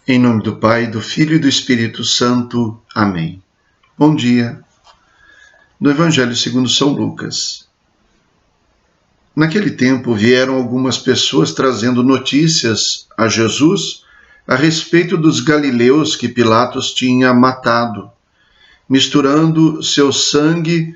Em nome do Pai, do Filho e do Espírito Santo. Amém. Bom dia. No Evangelho segundo São Lucas. Naquele tempo vieram algumas pessoas trazendo notícias a Jesus a respeito dos galileus que Pilatos tinha matado, misturando seu sangue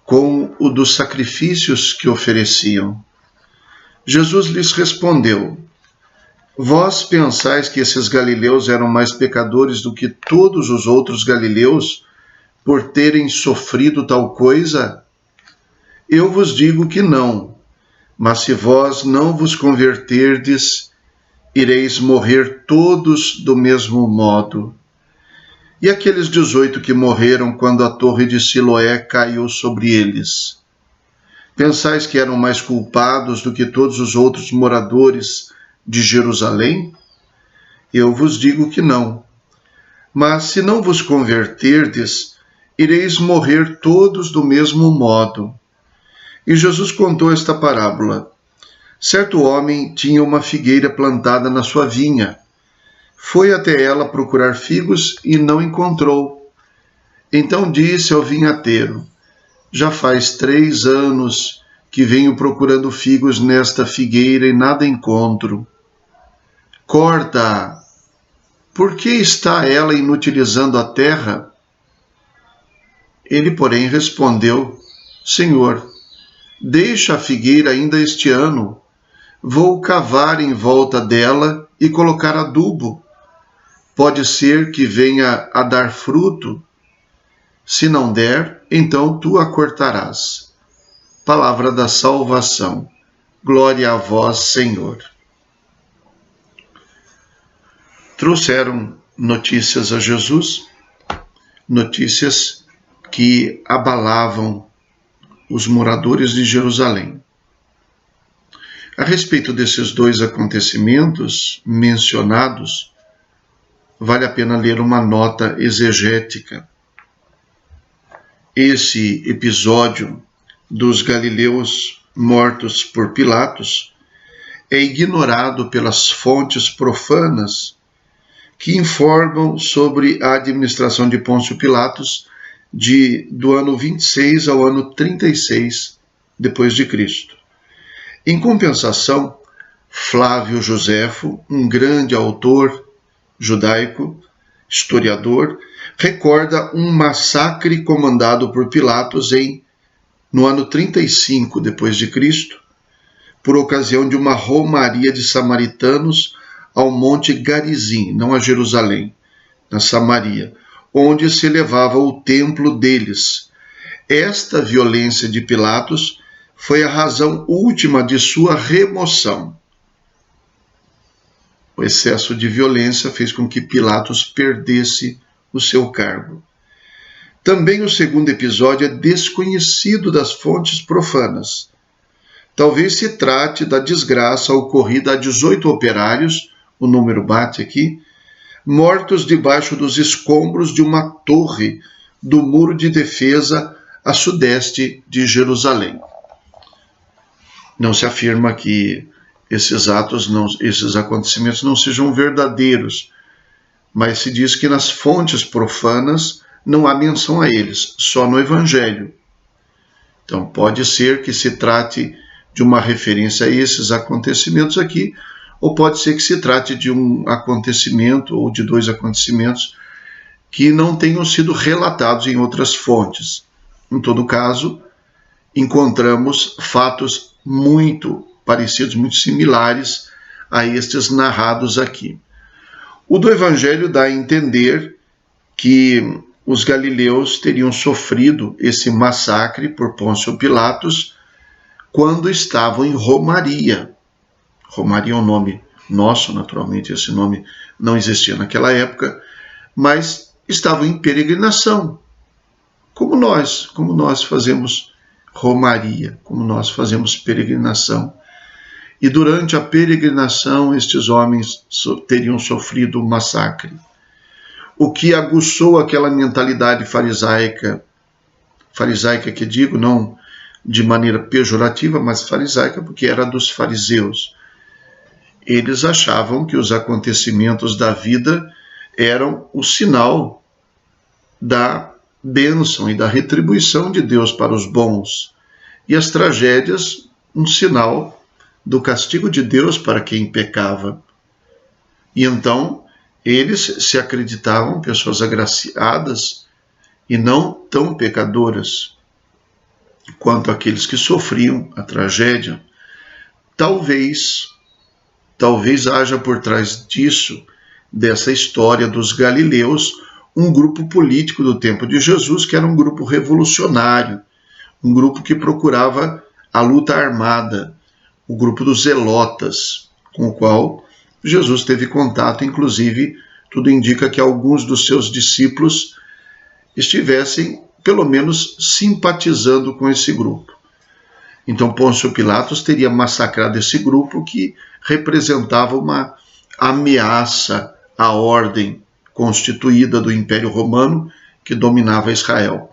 com o dos sacrifícios que ofereciam. Jesus lhes respondeu: Vós pensais que esses galileus eram mais pecadores do que todos os outros galileus por terem sofrido tal coisa? Eu vos digo que não, mas se vós não vos converterdes, ireis morrer todos do mesmo modo. E aqueles 18 que morreram quando a torre de Siloé caiu sobre eles? Pensais que eram mais culpados do que todos os outros moradores de Jerusalém? Eu vos digo que não. Mas se não vos converterdes, ireis morrer todos do mesmo modo. E Jesus contou esta parábola. Certo homem tinha uma figueira plantada na sua vinha. Foi até ela procurar figos e não encontrou. Então disse ao vinhateiro: Já faz 3 anos que venho procurando figos nesta figueira e nada encontro. Corta-a. Por que está ela inutilizando a terra? Ele, porém, respondeu: Senhor, deixa a figueira ainda este ano. Vou cavar em volta dela e colocar adubo. Pode ser que venha a dar fruto. Se não der, então tu a cortarás. Palavra da salvação. Glória a vós, Senhor. Trouxeram notícias a Jesus, notícias que abalavam os moradores de Jerusalém. A respeito desses 2 acontecimentos mencionados, vale a pena ler uma nota exegética. Esse episódio dos galileus mortos por Pilatos é ignorado pelas fontes profanas que informam sobre a administração de Pôncio Pilatos do ano 26 ao ano 36 depois de Cristo. Em compensação, Flávio Joséfo, um grande autor judaico, historiador, recorda um massacre comandado por Pilatos no ano 35 depois de Cristo, por ocasião de uma romaria de samaritanos ao Monte Garizim, não a Jerusalém, na Samaria, onde se elevava o templo deles. Esta violência de Pilatos foi a razão última de sua remoção. O excesso de violência fez com que Pilatos perdesse o seu cargo. Também o segundo episódio é desconhecido das fontes profanas. Talvez se trate da desgraça ocorrida a 18 operários, o número bate aqui, mortos debaixo dos escombros de uma torre do muro de defesa a sudeste de Jerusalém. Não se afirma que esses acontecimentos não sejam verdadeiros, mas se diz que nas fontes profanas não há menção a eles, só no Evangelho. Então pode ser que se trate de uma referência a esses acontecimentos aqui, ou pode ser que se trate de um acontecimento ou de 2 acontecimentos que não tenham sido relatados em outras fontes. Em todo caso, encontramos fatos muito parecidos, muito similares a estes narrados aqui. O do Evangelho dá a entender que os galileus teriam sofrido esse massacre por Pôncio Pilatos quando estavam em romaria. Romaria é um nome nosso, naturalmente, esse nome não existia naquela época, mas estavam em peregrinação, como nós fazemos romaria, como nós fazemos peregrinação. E durante a peregrinação, estes homens teriam sofrido um massacre, o que aguçou aquela mentalidade farisaica que digo, não de maneira pejorativa, mas farisaica, porque era dos fariseus. Eles achavam que os acontecimentos da vida eram o sinal da bênção e da retribuição de Deus para os bons, e as tragédias um sinal do castigo de Deus para quem pecava. E então eles se acreditavam pessoas agraciadas e não tão pecadoras quanto aqueles que sofriam a tragédia. Talvez haja por trás disso, dessa história dos galileus, um grupo político do tempo de Jesus, que era um grupo revolucionário, um grupo que procurava a luta armada, o grupo dos zelotas, com o qual Jesus teve contato. Inclusive, tudo indica que alguns dos seus discípulos estivessem, pelo menos, simpatizando com esse grupo. Então, Pôncio Pilatos teria massacrado esse grupo que representava uma ameaça à ordem constituída do Império Romano que dominava Israel.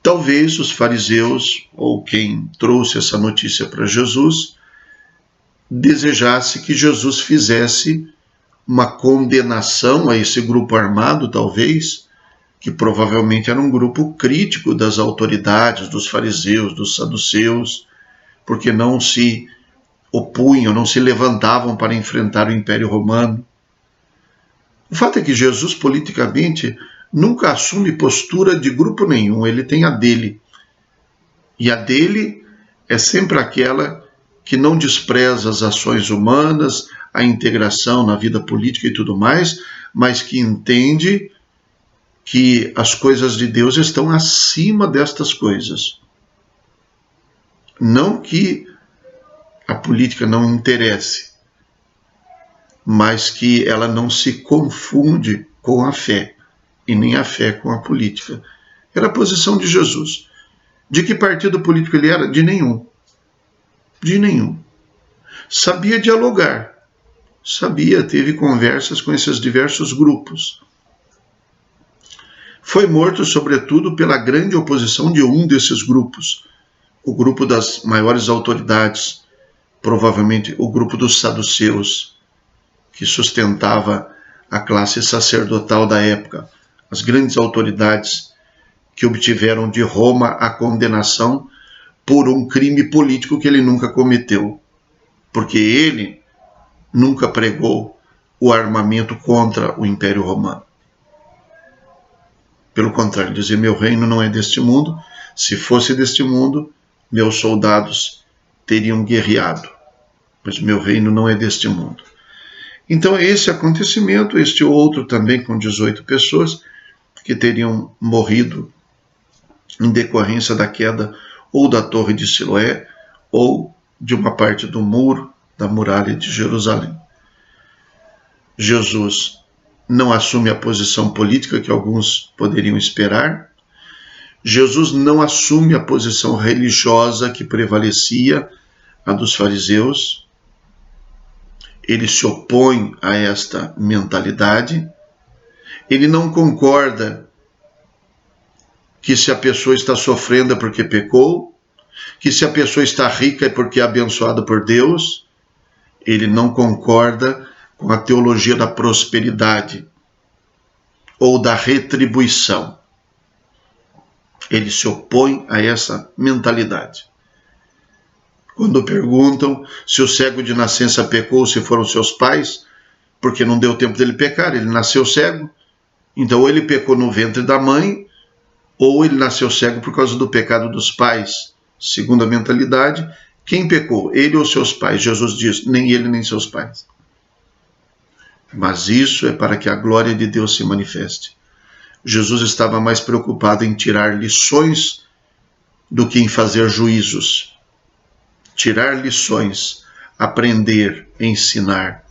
Talvez os fariseus, ou quem trouxe essa notícia para Jesus, desejasse que Jesus fizesse uma condenação a esse grupo armado, talvez, que provavelmente era um grupo crítico das autoridades, dos fariseus, dos saduceus, porque não se opunham, não se levantavam para enfrentar o Império Romano. O fato é que Jesus, politicamente, nunca assume postura de grupo nenhum, ele tem a dele. E a dele é sempre aquela que não despreza as ações humanas, a integração na vida política e tudo mais, mas que entende que as coisas de Deus estão acima destas coisas. Não que a política não interesse, mas que ela não se confunde com a fé, e nem a fé com a política. Era a posição de Jesus. De que partido político ele era? De nenhum. De nenhum. Sabia dialogar. Teve conversas com esses diversos grupos. Foi morto, sobretudo, pela grande oposição de um desses grupos, o grupo das maiores autoridades, provavelmente o grupo dos saduceus, que sustentava a classe sacerdotal da época, as grandes autoridades que obtiveram de Roma a condenação por um crime político que ele nunca cometeu, porque ele nunca pregou o armamento contra o Império Romano. Pelo contrário, dizia: meu reino não é deste mundo, se fosse deste mundo, meus soldados teriam guerreado, mas meu reino não é deste mundo. Então, esse acontecimento, este outro também com 18 pessoas que teriam morrido em decorrência da queda ou da Torre de Siloé ou de uma parte do muro da muralha de Jerusalém. Jesus não assume a posição política que alguns poderiam esperar. Jesus não assume a posição religiosa que prevalecia, a dos fariseus. Ele se opõe a esta mentalidade. Ele não concorda que se a pessoa está sofrendo é porque pecou, que se a pessoa está rica é porque é abençoada por Deus. Ele não concorda com a teologia da prosperidade ou da retribuição. Ele se opõe a essa mentalidade. Quando perguntam se o cego de nascença pecou, se foram seus pais, porque não deu tempo dele pecar, ele nasceu cego. Então, ou ele pecou no ventre da mãe, ou ele nasceu cego por causa do pecado dos pais. Segundo a mentalidade, quem pecou? Ele ou seus pais? Jesus diz: nem ele nem seus pais. Mas isso é para que a glória de Deus se manifeste. Jesus estava mais preocupado em tirar lições do que em fazer juízos. Tirar lições, aprender, ensinar,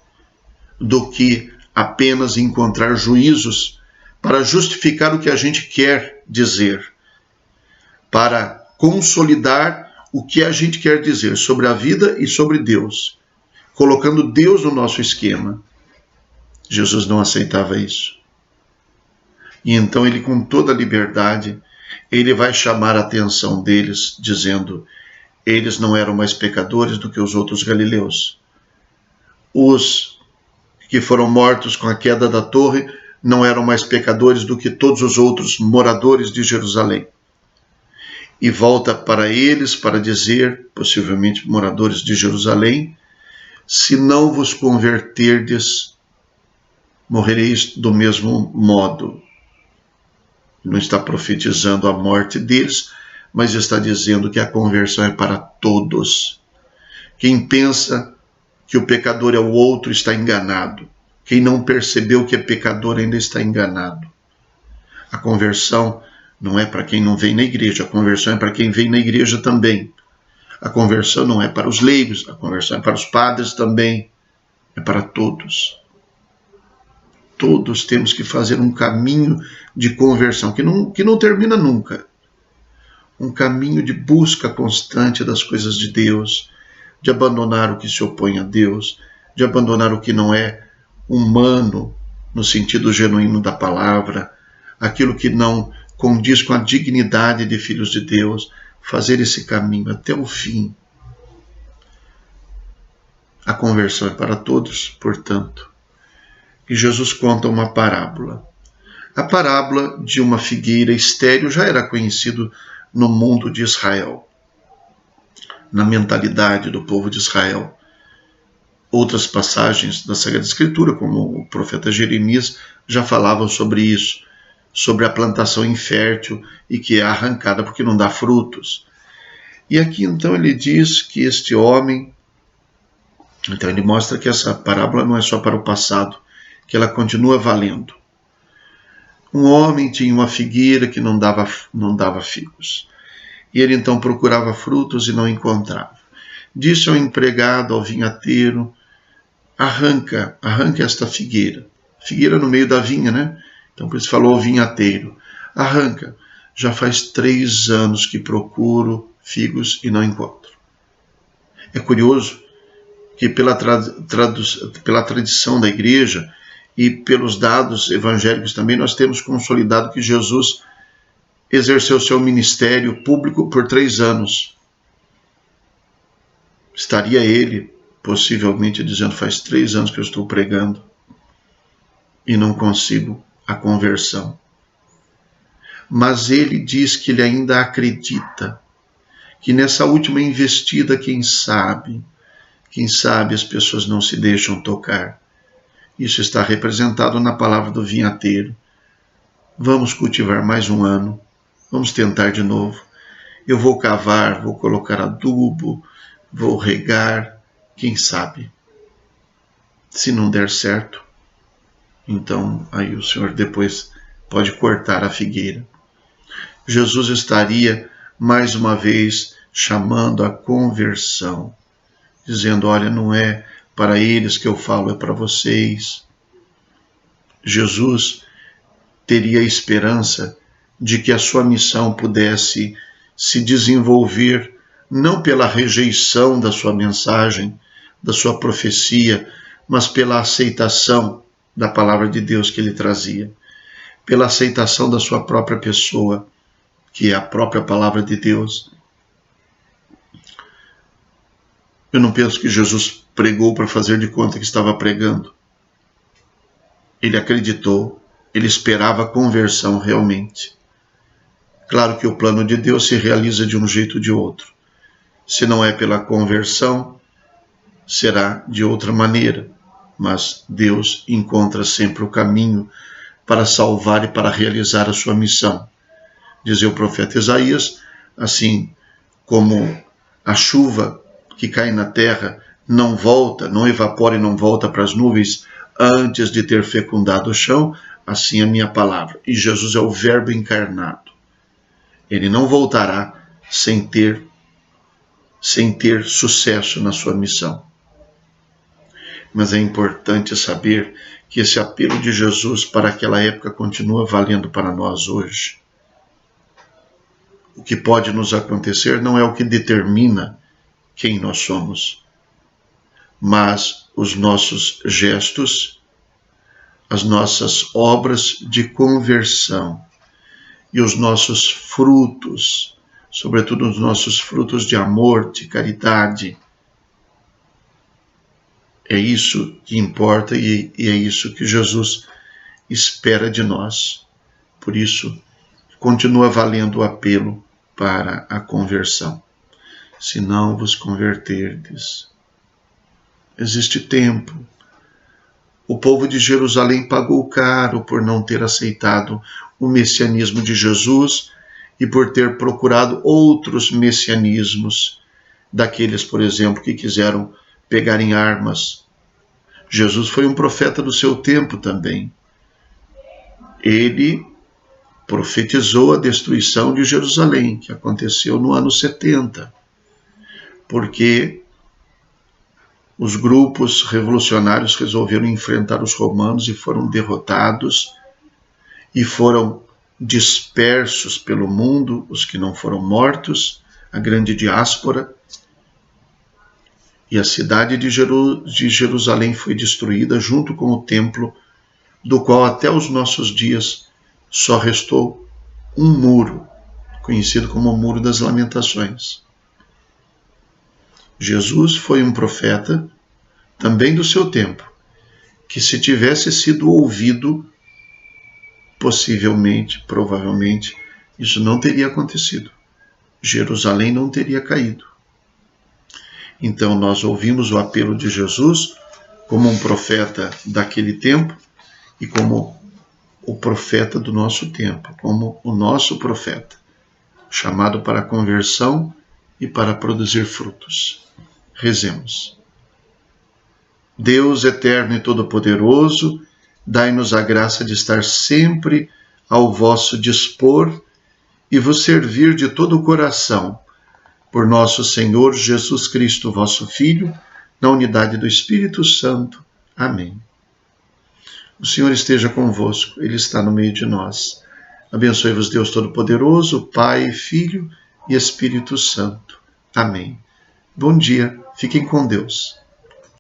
do que apenas encontrar juízos para justificar o que a gente quer dizer, para consolidar o que a gente quer dizer sobre a vida e sobre Deus, colocando Deus no nosso esquema. Jesus não aceitava isso. E então ele, com toda a liberdade, ele vai chamar a atenção deles, dizendo: Eles não eram mais pecadores do que os outros galileus. Os que foram mortos com a queda da torre não eram mais pecadores do que todos os outros moradores de Jerusalém. E volta para eles para dizer, possivelmente moradores de Jerusalém, se não vos converterdes, morrereis do mesmo modo. Não está profetizando a morte deles, mas está dizendo que a conversão é para todos. Quem pensa que o pecador é o outro está enganado. Quem não percebeu que é pecador ainda está enganado. A conversão não é para quem não vem na igreja, a conversão é para quem vem na igreja também. A conversão não é para os leigos, a conversão é para os padres também, é para todos. Todos temos que fazer um caminho de conversão, que não termina nunca. Um caminho de busca constante das coisas de Deus, de abandonar o que se opõe a Deus, de abandonar o que não é humano, no sentido genuíno da palavra, aquilo que não condiz com a dignidade de filhos de Deus, fazer esse caminho até o fim. A conversão é para todos, portanto. E Jesus conta uma parábola. A parábola de uma figueira estéril já era conhecido no mundo de Israel, na mentalidade do povo de Israel. Outras passagens da Sagrada Escritura, como o profeta Jeremias, já falavam sobre isso, sobre a plantação infértil e que é arrancada porque não dá frutos. E aqui então ele diz que este homem, então ele mostra que essa parábola não é só para o passado, que ela continua valendo. Um homem tinha uma figueira que não dava figos. E ele então procurava frutos e não encontrava. Disse ao empregado, ao vinhateiro, arranca esta figueira. Figueira no meio da vinha, né? Então por isso falou ao vinhateiro, arranca. Já faz 3 anos que procuro figos e não encontro. É curioso que pela tradição da igreja e pelos dados evangélicos também, nós temos consolidado que Jesus exerceu seu ministério público por 3 anos. Estaria ele, possivelmente, dizendo, faz 3 anos que eu estou pregando e não consigo a conversão. Mas ele diz que ele ainda acredita que nessa última investida, quem sabe as pessoas não se deixam tocar. Isso está representado na palavra do vinhateiro. Vamos cultivar mais 1 ano. Vamos tentar de novo. Eu vou cavar, vou colocar adubo, vou regar. Quem sabe? Se não der certo, então aí o Senhor depois pode cortar a figueira. Jesus estaria mais uma vez chamando a conversão, dizendo, olha, não é para eles que eu falo, é para vocês. Jesus teria a esperança de que a sua missão pudesse se desenvolver não pela rejeição da sua mensagem, da sua profecia, mas pela aceitação da palavra de Deus que ele trazia, pela aceitação da sua própria pessoa, que é a própria palavra de Deus. Eu não penso que Jesus pregou para fazer de conta que estava pregando. Ele acreditou, ele esperava a conversão realmente. Claro que o plano de Deus se realiza de um jeito ou de outro. Se não é pela conversão, será de outra maneira. Mas Deus encontra sempre o caminho para salvar e para realizar a sua missão. Dizia o profeta Isaías, assim como a chuva que cai na terra não volta, não evapora e não volta para as nuvens antes de ter fecundado o chão, assim a minha palavra. E Jesus é o Verbo encarnado. Ele não voltará sem ter sucesso na sua missão. Mas é importante saber que esse apelo de Jesus para aquela época continua valendo para nós hoje. O que pode nos acontecer não é o que determina quem nós somos, mas os nossos gestos, as nossas obras de conversão e os nossos frutos sobretudo nos nossos frutos de amor, de caridade. É isso que importa e é isso que Jesus espera de nós. Por isso, continua valendo o apelo para a conversão. Se não vos converterdes. Existe tempo. O povo de Jerusalém pagou caro por não ter aceitado o messianismo de Jesus e por ter procurado outros messianismos, daqueles, por exemplo, que quiseram pegar em armas. Jesus foi um profeta do seu tempo também. Ele profetizou a destruição de Jerusalém, que aconteceu no ano 70, porque os grupos revolucionários resolveram enfrentar os romanos e foram derrotados e foram dispersos pelo mundo, os que não foram mortos, a grande diáspora, e a cidade de Jerusalém foi destruída junto com o templo, do qual até os nossos dias só restou um muro, conhecido como o Muro das Lamentações. Jesus foi um profeta, também do seu tempo, que se tivesse sido ouvido, possivelmente, provavelmente, isso não teria acontecido. Jerusalém não teria caído. Então nós ouvimos o apelo de Jesus como um profeta daquele tempo e como o profeta do nosso tempo, como o nosso profeta, chamado para a conversão e para produzir frutos. Rezemos. Deus eterno e todo-poderoso, dai-nos a graça de estar sempre ao vosso dispor e vos servir de todo o coração, por nosso Senhor Jesus Cristo, vosso Filho, na unidade do Espírito Santo. Amém. O Senhor esteja convosco, Ele está no meio de nós. Abençoe-vos Deus Todo-Poderoso, Pai, Filho e Espírito Santo. Amém. Bom dia, fiquem com Deus.